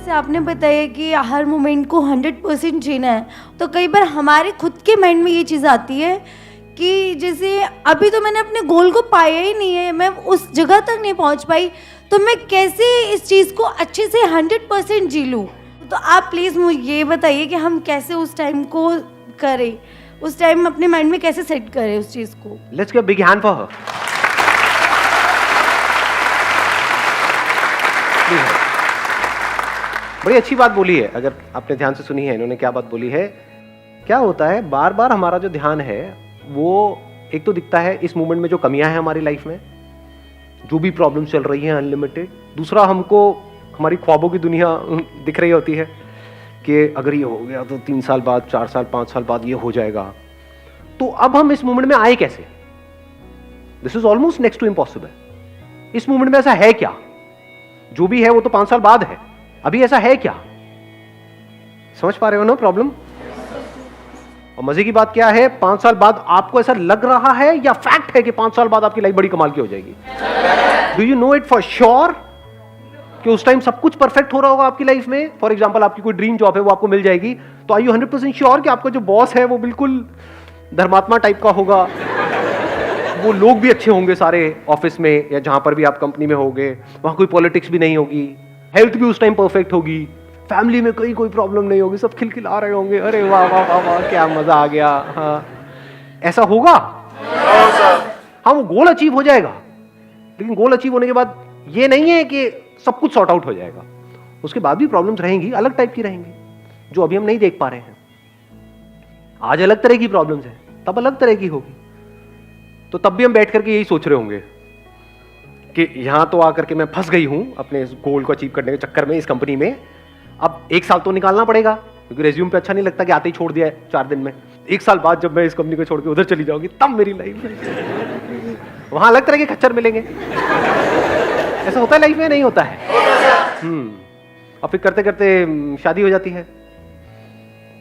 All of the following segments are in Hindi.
जैसे आपने बताया कि हर मोमेंट को 100% जीना है, तो कई बार हमारे खुद के माइंड में ये चीज़ आती है कि जैसे अभी तो मैंने अपने गोल को पाया ही नहीं है, मैं उस जगह तक नहीं पहुंच पाई, तो मैं कैसे इस चीज़ को अच्छे से 100% जी लूँ? तो आप प्लीज़ मुझे ये बताइए कि हम कैसे उस टाइम को करें, उस टाइम अपने माइंड में कैसे सेट करें उस चीज़ को। Let's give big hand for her. बड़ी अच्छी बात बोली है, अगर आपने ध्यान से सुनी है इन्होंने क्या बात बोली है। क्या होता है, बार बार हमारा जो ध्यान है वो एक तो दिखता है इस मोमेंट में जो कमियां हैं हमारी लाइफ में, जो भी प्रॉब्लम चल रही है अनलिमिटेड। दूसरा, हमको हमारी ख्वाबों की दुनिया दिख रही होती है कि अगर ये हो गया तो 3 साल बाद, 4 साल, 5 साल बाद ये हो जाएगा। तो अब हम इस मोमेंट में आए कैसे? This is almost next to impossible. इस मोमेंट में ऐसा है क्या? जो भी है वो तो 5 साल बाद है, अभी ऐसा है क्या? समझ पा रहे हो ना प्रॉब्लम? और मजे की बात क्या है, 5 साल बाद आपको ऐसा लग रहा है या फैक्ट है कि 5 साल बाद आपकी लाइफ बड़ी कमाल की हो जाएगी? Do you know it for sure कि उस टाइम सब कुछ परफेक्ट हो रहा होगा आपकी लाइफ में? फॉर एग्जाम्पल, आपकी कोई ड्रीम जॉब है वो आपको मिल जाएगी, तो आर यू 100% श्योर कि आपका जो बॉस है वो बिल्कुल धर्मात्मा टाइप का होगा, वो लोग भी अच्छे होंगे सारे ऑफिस में या जहां पर भी आप कंपनी में होगे, वहां कोई पॉलिटिक्स भी नहीं होगी, हेल्थ भी उस टाइम परफेक्ट होगी, फैमिली में कोई प्रॉब्लम नहीं होगी, सब खिलखिला रहे होंगे, अरे वाह वाह वाह वाह क्या मजा आ गया। हाँ, ऐसा होगा? हाँ, वो गोल अचीव हो जाएगा, लेकिन गोल अचीव होने के बाद ये नहीं है कि सब कुछ सॉर्ट आउट हो जाएगा। उसके बाद भी प्रॉब्लम्स रहेंगी, अलग टाइप की रहेंगी, जो अभी हम नहीं देख पा रहे हैं। आज अलग तरह की प्रॉब्लम्स है, तब अलग तरह की होगी। तो तब भी हम बैठ करके यही सोच रहे होंगे कि यहां तो आकर के मैं फंस गई हूं अपने इस गोल को अचीव करने के चक्कर में, इस कंपनी में। अब 1 साल तो निकालना पड़ेगा, क्योंकि रेज्यूम पे अच्छा नहीं लगता कि आते ही छोड़ दिया है 4 दिन में। 1 साल बाद जब मैं इस कंपनी को छोड़ के उधर चली जाऊंगी, तब मेरी लाइफ में वहां अलग तरह के खच्चर मिलेंगे। ऐसा होता है लाइफ में, नहीं होता है? और फिर करते करते शादी हो जाती है,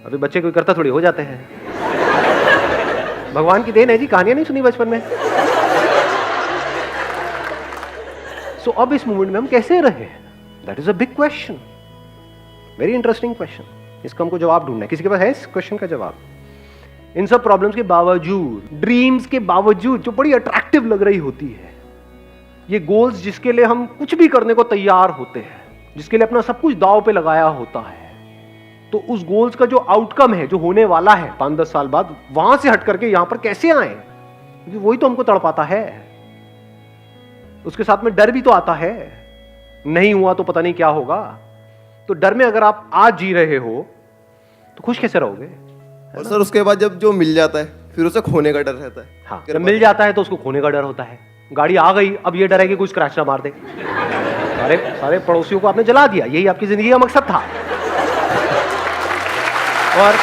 अभी बच्चे कोई करता थोड़ी हो जाते हैं। भगवान की देन है जी, कहानियां नहीं सुनी बचपन में। सो अब इस मोमेंट में हम कैसे रहे? That is a big question, very interesting question. इसका हमको जवाब ढूंढना है। किसी के पास है इस क्वेश्चन का जवाब? इन सब प्रॉब्लम्स के बावजूद, ड्रीम्स के बावजूद, जो बड़ी अट्रैक्टिव लग रही होती है, ये गोल्स जिसके लिए हम कुछ भी करने को तैयार होते हैं, जिसके लिए अपना सब कुछ दांव पे लगाया होता है, तो उस गोल्स का जो आउटकम है, जो होने वाला है 5-10 साल बाद, वहां से हट करके यहां पर कैसे आए? क्योंकि वही तो हमको तड़पाता है। उसके साथ में डर भी तो आता है, नहीं हुआ तो पता नहीं क्या होगा। तो डर में अगर आप आज जी रहे हो तो खुश कैसे रहोगे? और सर उसके बाद जब जो मिल जाता है फिर उसे खोने का डर रहता है। हाँ, जब मिल जाता है तो उसको खोने का डर होता है। गाड़ी आ गई, अब ये डर है कि कोई स्क्रैच ना मार दे। सारे पड़ोसियों को आपने जला दिया, यही आपकी जिंदगी का मकसद था। और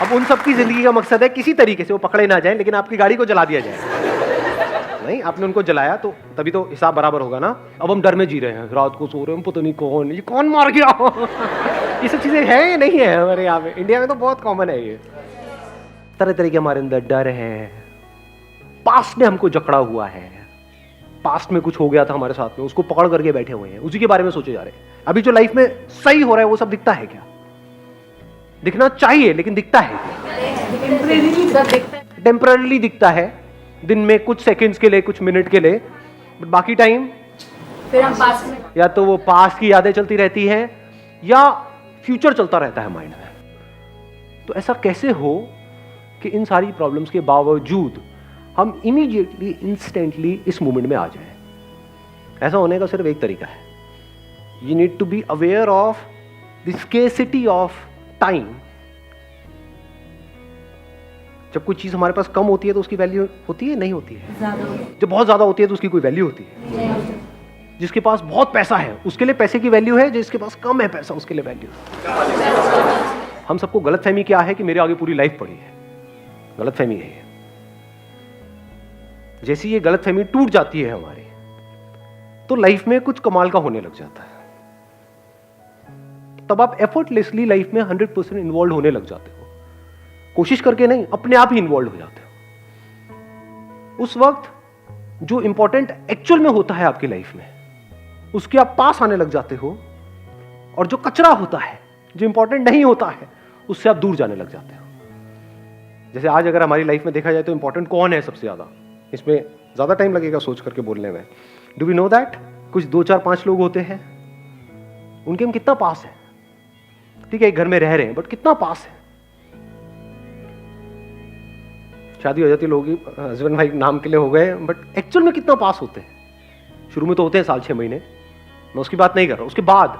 अब उन सबकी जिंदगी का मकसद है किसी तरीके से वो पकड़े ना जाए, लेकिन आपकी गाड़ी को जला दिया जाए। नहीं, आपने उनको जलाया तो तभी तो हिसाब बराबर होगा ना। अब हम डर में जी रहे हैं, रात को सो रहे हैं, पता नहीं ये कौन मार गया। ये सब चीजें हैं या नहीं है हमारे यहाँ पे? इंडिया में तो बहुत कॉमन है ये। तरह तरह के हमारे अंदर डर है, पास्ट ने हमको जकड़ा हुआ है, पास्ट में कुछ हो गया था हमारे साथ में, उसको पकड़ करके बैठे हुए हैं, उसी के बारे में सोचे जा रहे हैं। अभी जो लाइफ में सही हो रहा है वो सब दिखता है क्या? दिखना चाहिए, लेकिन दिखता है? टेम्पररीली दिखता है, दिन में कुछ सेकंड्स के लिए, कुछ मिनट के लिए, बट बाकी टाइम फिर हम पास्ट में, या तो वो पास्ट की यादें चलती रहती हैं या फ्यूचर चलता रहता है माइंड में। तो ऐसा कैसे हो कि इन सारी प्रॉब्लम्स के बावजूद हम इमीडिएटली, इंस्टेंटली इस मोमेंट में आ जाएं? ऐसा होने का सिर्फ एक तरीका है, you need to be aware of the scarcity of time. जब कोई चीज हमारे पास कम होती है तो उसकी वैल्यू होती है, नहीं होती है? जब बहुत ज्यादा होती है तो उसकी कोई वैल्यू होती है? जिसके पास बहुत पैसा है उसके लिए पैसे की वैल्यू है, जिसके पास कम है पैसा उसके लिए वैल्यू। हम सबको गलतफहमी क्या है कि मेरे आगे पूरी लाइफ पड़ी है, गलतफहमी है ये। जैसी ये गलतफहमी टूट जाती है हमारी, तो लाइफ में कुछ कमाल का होने लग जाता है। तब आप एफर्टलेसली लाइफ में 100% इन्वॉल्व होने लग जाते हो, कोशिश करके नहीं, अपने आप ही इन्वॉल्व हो जाते हो। उस वक्त जो इंपॉर्टेंट एक्चुअल में होता है आपकी लाइफ में, उसके आप पास आने लग जाते हो, और जो कचरा होता है, जो इंपॉर्टेंट नहीं होता है, उससे आप दूर जाने लग जाते हो। जैसे आज अगर हमारी लाइफ में देखा जाए तो इंपॉर्टेंट कौन है सबसे ज्यादा, इसमें ज्यादा टाइम लगेगा सोच करके बोलने में। Do we know that? कुछ 2 4 5 लोग होते हैं, उनके हम कितना पास है। ठीक है, एक घर में रह रहे हैं, बट कितना पास है। शादी हो जाती है, लोग हस्बैंड वाइफ नाम के लिए हो गए, बट एक्चुअल में कितना पास होते हैं। शुरू में तो होते हैं 6 6 महीने, मैं उसकी बात नहीं कर रहा। उसके बाद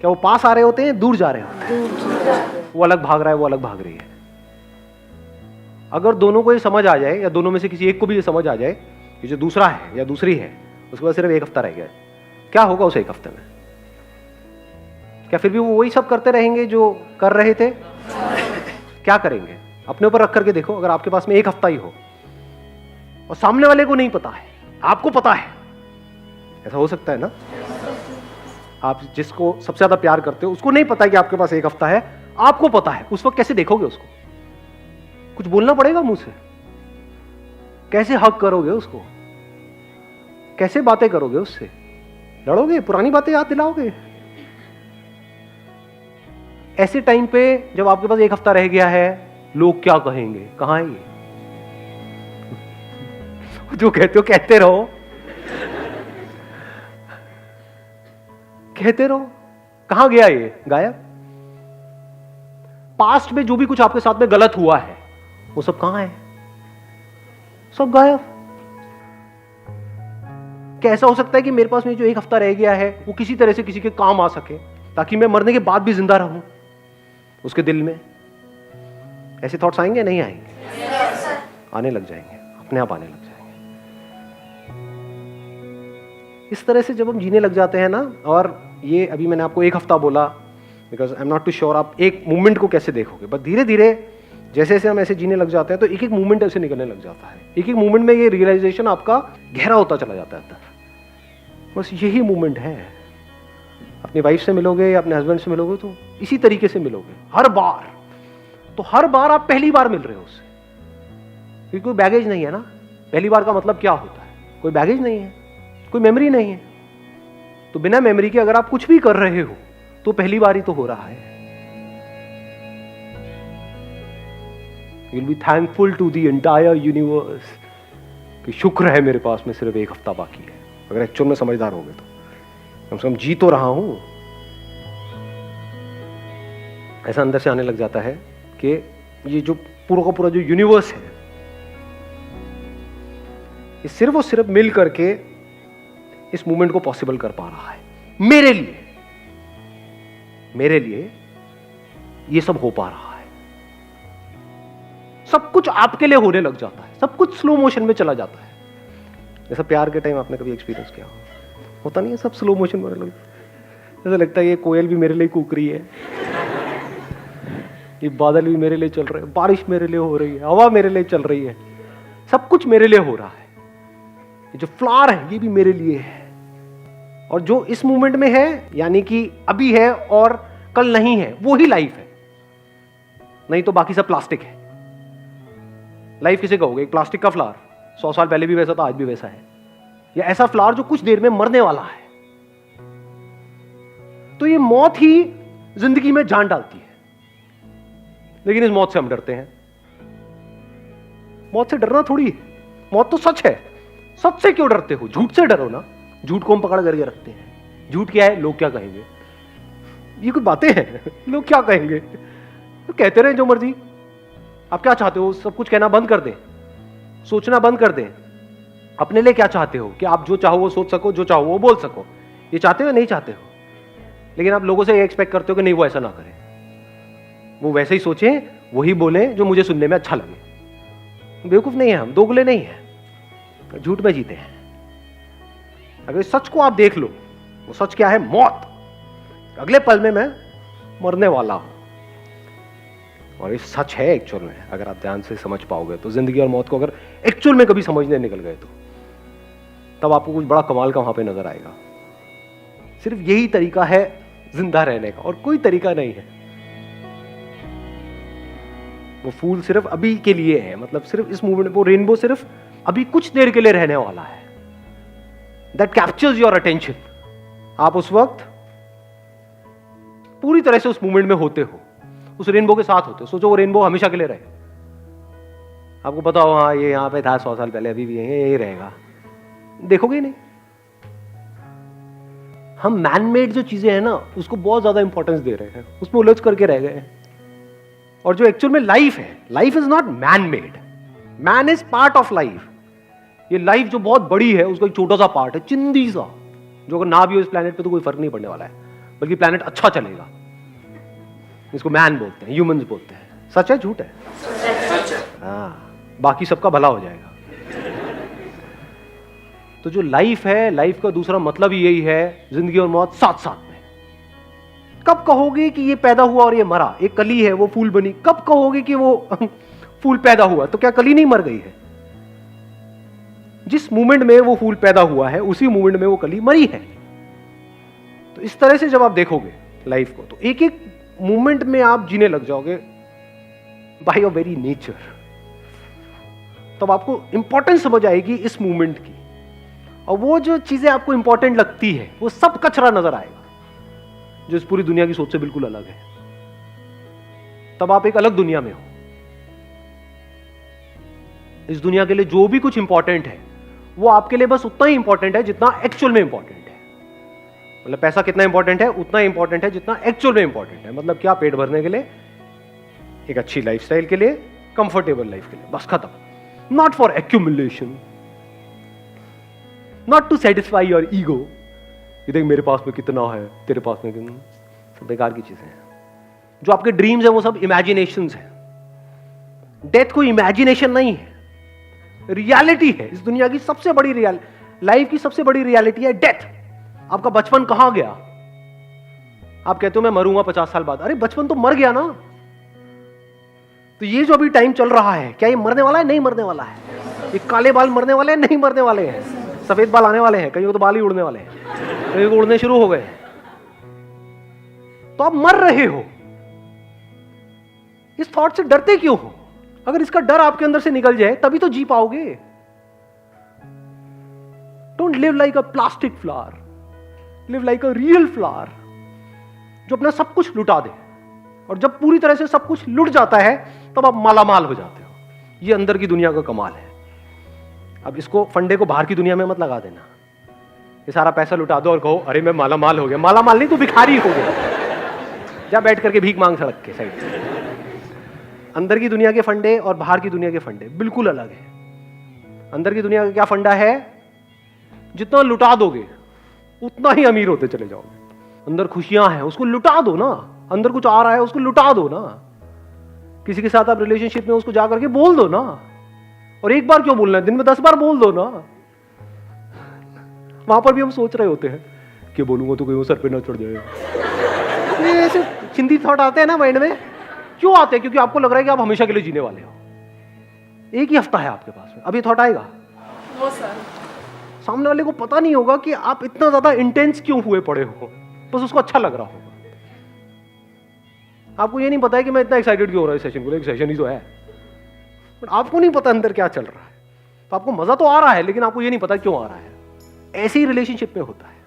क्या वो पास आ रहे होते हैं, दूर जा रहे होते हैं? वो अलग भाग रहा है, वो अलग भाग रही है। अगर दोनों को ये समझ आ जाए, या दोनों में से किसी एक को भी ये समझ आ जाए कि जो दूसरा है या दूसरी है, उसके बाद सिर्फ 1 हफ्ता रह गया है, क्या होगा उस 1 हफ्ते में? क्या फिर भी वो वही सब करते रहेंगे जो कर रहे थे? क्या करेंगे? अपने ऊपर रख करके देखो। अगर आपके पास में 1 हफ्ता ही हो और सामने वाले को नहीं पता है, आपको पता है, ऐसा हो सकता है ना? आप जिसको सबसे ज्यादा प्यार करते हो उसको नहीं पता है कि आपके पास 1 हफ्ता है, आपको पता है। उस वक्त कैसे देखोगे उसको? कुछ बोलना पड़ेगा मुंह से? कैसे हक करोगे उसको? कैसे बातें करोगे उससे? लड़ोगे? पुरानी बातें याद दिलाओगे? ऐसे टाइम पे जब आपके पास 1 हफ्ता रह गया है, लोग क्या कहेंगे? कहां है ये? जो कहते हो कहते रहो, कहते रहो। कहां गया ये? गायब। पास्ट में जो भी कुछ आपके साथ में गलत हुआ है, वो सब कहां है? सब गायब। कैसा हो सकता है कि मेरे पास में जो 1 हफ्ता रह गया है वो किसी तरह से किसी के काम आ सके, ताकि मैं मरने के बाद भी जिंदा रहूं? उसके दिल में ऐसे थॉट्स आएंगे? नहीं आएंगे? आने लग जाएंगे, अपने आप आने लग जाएंगे। इस तरह से जब हम जीने लग जाते हैं ना, और ये अभी मैंने आपको 1 हफ्ता बोला because I am not too sure आप एक मूवमेंट को कैसे देखोगे, बट धीरे धीरे जैसे जैसे हम ऐसे जीने लग जाते हैं तो एक एक मूवमेंट ऐसे निकलने लग जाता है। एक एक मूवमेंट में ये रियलाइजेशन आपका गहरा होता चला जाता है अंदर। बस यही मूवमेंट है। अपनी वाइफ से मिलोगे या अपने हस्बैंड से मिलोगे तो इसी तरीके से मिलोगे हर बार। तो हर बार आप पहली बार मिल रहे हो उससे, क्योंकि कोई बैगेज नहीं है ना। पहली बार का मतलब क्या होता है? कोई बैगेज नहीं है, कोई मेमोरी नहीं है। तो बिना मेमोरी के अगर आप कुछ भी कर रहे हो तो पहली बार ही तो हो रहा है। You'll be thankful to the entire universe कि शुक्र है मेरे पास में सिर्फ 1 हफ्ता बाकी है। अगर एक्चुअल में समझदार हो गए तो कम से कम जी तो रहा हूं। ऐसा अंदर से आने लग जाता है कि ये जो पूरा का पूरा जो यूनिवर्स है, ये सिर्फ और सिर्फ मिल करके इस मूवमेंट को पॉसिबल कर पा रहा है। मेरे लिए ये सब हो पा रहा है। सब कुछ आपके लिए होने लग जाता है, सब कुछ स्लो मोशन में चला जाता है। जैसा प्यार के टाइम आपने कभी एक्सपीरियंस किया होता नहीं है? सब स्लो मोशन में लग, ऐसा लगता है ये कोयल भी मेरे लिए कूक रही है, ये बादल भी मेरे लिए चल रहे हैं, बारिश मेरे लिए हो रही है, हवा मेरे लिए चल रही है, सब कुछ मेरे लिए हो रहा है। ये जो फ्लावर है ये भी मेरे लिए है। और जो इस मूवमेंट में है, यानी कि अभी है और कल नहीं है, वो ही लाइफ है। नहीं तो बाकी सब प्लास्टिक है। लाइफ किसे कहोगे? एक प्लास्टिक का फ्लावर 100 साल पहले भी वैसा था, आज भी वैसा है। या ऐसा फ्लावर जो कुछ देर में मरने वाला है। तो ये मौत ही जिंदगी में जान डालती है, लेकिन इस मौत से हम डरते हैं। मौत से डरना थोड़ी है, मौत तो सच है। सच से क्यों डरते हो? झूठ से डरो ना। झूठ को हम पकड़ करके रखते हैं। झूठ क्या है? लोग क्या कहेंगे, ये कुछ बातें हैं। लोग क्या कहेंगे तो कहते रहे जो मर्जी। आप क्या चाहते हो? सब कुछ कहना बंद कर दें, सोचना बंद कर दें। अपने लिए क्या चाहते हो? कि आप जो चाहो वो सोच सको, जो चाहो वो बोल सको। ये चाहते हो? नहीं चाहते हो? लेकिन आप लोगों से ये एक्सपेक्ट करते हो कि नहीं वो ऐसा ना करें, वो वैसे ही सोचे, वही बोले जो मुझे सुनने में अच्छा लगे। बेवकूफ नहीं है हम, दोगले नहीं है, झूठ में जीते हैं। अगर इस सच को आप देख लो, वो सच क्या है? मौत। अगले पल में मैं मरने वाला हूं। और ये सच है एक्चुअल में। अगर आप ध्यान से समझ पाओगे तो, जिंदगी और मौत को अगर एक्चुअल में कभी समझने निकल गए तो, तब आपको कुछ बड़ा कमाल का वहां पे नजर आएगा। सिर्फ यही तरीका है जिंदा रहने का, और कोई तरीका नहीं है। वो फूल सिर्फ अभी के लिए है, मतलब सिर्फ इस मूवमेंट, वो रेनबो सिर्फ अभी कुछ देर के लिए रहने वाला है, दैट कैप्चर्स योर अटेंशन। आप उस वक्त पूरी तरह से उस मोमेंट में होते हो, उस रेनबो के साथ होते हो। सोचो वो रेनबो हमेशा के लिए रहे, आपको पता हो हाँ ये यहां पे था 100 साल पहले, अभी भी यही रहेगा, देखोगे ही नहीं। हम मैन मेड जो चीजें हैं ना उसको बहुत ज्यादा इंपॉर्टेंस दे रहे हैं, उसमें उलझ करके रह गए हैं। और जो एक्चुअल में लाइफ है, life is not man made, man is part of life. ये लाइफ जो बहुत बड़ी है उसका एक छोटा सा पार्ट है, चिंदी सा, जो अगर ना भी हो इस प्लेनेट पे तो कोई फर्क नहीं पड़ने वाला है, बल्कि प्लेनेट अच्छा चलेगा। इसको मैन बोलते हैं, ह्यूमंस बोलते हैं। सच है झूठ है? हाँ, बाकी सबका भला हो जाएगा। तो जो लाइफ है, लाइफ का दूसरा मतलब ही यही है, जिंदगी और मौत साथ साथ में। कब कहोगे कि ये पैदा हुआ और ये मरा, एक कली है वो फूल बनी, कब कहोगे कि वो फूल पैदा हुआ, तो क्या कली नहीं मर गई है? जिस मोमेंट में वो फूल पैदा हुआ है उसी मोमेंट में वो कली मरी है। तो इस तरह से जब आप देखोगे लाइफ को, तो एक एक मोमेंट में आप जीने लग जाओगे बाय योर वेरी नेचर। तब आपको इंपॉर्टेंस समझ आएगी इस मोमेंट की, और वो जो चीजें आपको इंपॉर्टेंट लगती है वो सब कचरा नजर आएगा, जो इस पूरी दुनिया की सोच से बिल्कुल अलग है। तब आप एक अलग दुनिया में हो। इस दुनिया के लिए जो भी कुछ इंपॉर्टेंट है वो आपके लिए बस उतना ही इंपॉर्टेंट है जितना एक्चुअल में इंपॉर्टेंट है। मतलब पैसा कितना इंपॉर्टेंट है, उतना ही इंपॉर्टेंट है जितना एक्चुअल में इंपॉर्टेंट है। मतलब क्या, पेट भरने के लिए, एक अच्छी लाइफस्टाइल के लिए, कंफर्टेबल लाइफ के लिए, बस खत्म। Not for accumulation, not to satisfy your ego. ये देख मेरे पास में कितना है, तेरे पास में कितना, सब बेकार की चीजें हैं। जो आपके ड्रीम्स हैं वो सब इमेजिनेशंस हैं। डेथ कोई इमेजिनेशन नहीं है, रियलिटी है। इस दुनिया की सबसे बड़ी लाइफ की सबसे बड़ी रियलिटी है डेथ। आपका बचपन कहां गया? आप कहते हो मैं मरूंगा 50 साल बाद, अरे बचपन तो मर गया ना। तो ये जो अभी टाइम चल रहा है, क्या ये मरने वाला है? नहीं मरने वाला है। ये काले बाल मरने वाले हैं? नहीं मरने वाले हैं। सफेद बाल आने वाले हैं, कहीं को तो बाल ही उड़ने वाले हैं, कहीं को उड़ने शुरू हो गए। तो आप मर रहे हो। इस थॉट से डरते क्यों हो? अगर इसका डर आपके अंदर से निकल जाए तभी तो जी पाओगे। Don't live like a plastic flower, live like a real flower, जो अपना सब कुछ लुटा दे। और जब पूरी तरह से सब कुछ लुट जाता है तब आप मालामाल हो जाते हो। ये अंदर की दुनिया का कमाल है। अब इसको, फंडे को बाहर की दुनिया में मत लगा देना। ये सारा पैसा लुटा दो और कहो अरे मैं मालामाल हो गया। मालामाल नहीं, तू भिखारी हो गया। जा बैठ करके भीख मांग सड़क के साइड से। अंदर की दुनिया के फंडे और बाहर की दुनिया के फंडे बिल्कुल अलग है। अंदर की दुनिया का क्या फंडा है? जितना लुटा दोगे उतना ही अमीर होते चले जाओगे। अंदर खुशियां हैं, उसको लुटा दो ना। अंदर कुछ आ रहा है, उसको लुटा दो ना। किसी के साथ आप रिलेशनशिप में, उसको जाकर के बोल दो ना। और एक बार क्यों बोलना है, दिन में 10 बार बोल दो ना। वहां पर भी हम सोच रहे होते हैं कि बोलूंगा तो कहीं वो सर पे ना चढ़ जाए। ये ऐसे चिंती थॉट आते हैं ना माइंड में। क्यों आते हैं? क्योंकि आपको लग रहा है कि आप हमेशा के लिए जीने वाले हो। एक ही हफ्ता है आपके पास में, अब ये थॉट आएगा। वो सर, सामने वाले को पता नहीं होगा कि आप इतना ज्यादा इंटेंस क्यों हुए पड़े हो, बस उसको अच्छा लग रहा होगा। आपको ये नहीं पता है कि मैं इतना एक्साइटेड क्यों हो रहा है सेशन को, एक सेशन ही तो है। बट आपको नहीं पता अंदर क्या चल रहा है। तो आपको मजा तो आ रहा है, लेकिन आपको ये नहीं पता क्यों आ रहा है। ऐसे ही रिलेशनशिप में होता है।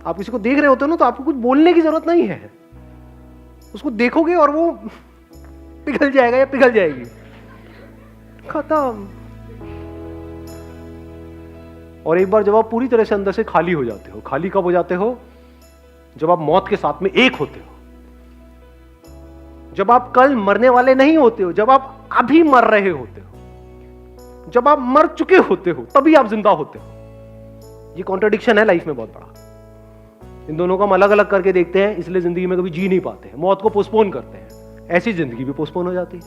आप किसी को देख रहे होते हो ना, तो आपको कुछ बोलने की जरूरत नहीं है। उसको देखोगे और वो पिघल जाएगा या पिघल जाएगी, खत्म। और एक बार जब आप पूरी तरह से अंदर से खाली हो जाते हो, खाली कब हो जाते हो? जब आप मौत के साथ में एक होते हो। जब आप कल मरने वाले नहीं होते हो, जब आप अभी मर रहे होते हो, जब आप मर चुके होते हो, तभी आप जिंदा होते हो। ये कॉन्ट्रडिक्शन है लाइफ में बहुत बड़ा। इन दोनों को हम अलग अलग करके देखते हैं, इसलिए जिंदगी में कभी जी नहीं पाते हैं, मौत को पोस्टपोन करते हैं। ऐसी जिंदगी भी पोस्टपोन हो जाती है।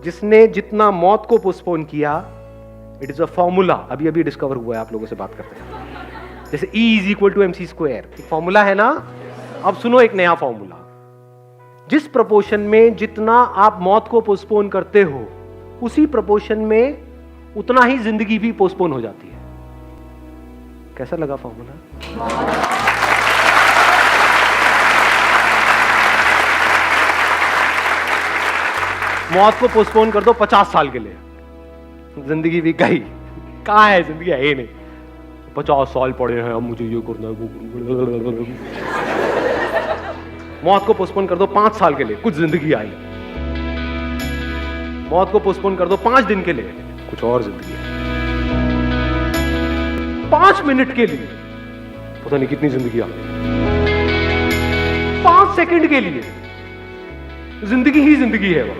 जिसने जितना मौत को पोस्टपोन किया, इट इज अ फॉर्मूला, अभी अभी डिस्कवर हुआ है आप लोगों से बात करते हैं। जैसे E = mc², एक फॉर्मूला है ना। अब सुनो एक नया फॉर्मूला। जिस प्रोपोर्शन में जितना आप मौत को पोस्टपोन करते हो, उसी प्रोपोर्शन में उतना ही जिंदगी भी पोस्टपोन हो जाती है। कैसा लगा फॉर्मूला? मौत को पोस्टपोन कर दो 50 साल के लिए, जिंदगी भी गई, कहाँ है जिंदगी, है ही नहीं। 50 साल पड़े हैं, अब मुझे ये करना है, वो करना है। मौत को पोस्टपोन कर दो 5 साल के लिए, कुछ जिंदगी आई। मौत को पोस्टपोन कर दो 5 दिन के लिए, कुछ और जिंदगी आई। 5 मिनट के लिए, पता नहीं कितनी जिंदगी आ गई। 5 सेकंड के लिए, जिंदगी ही जिंदगी है वो।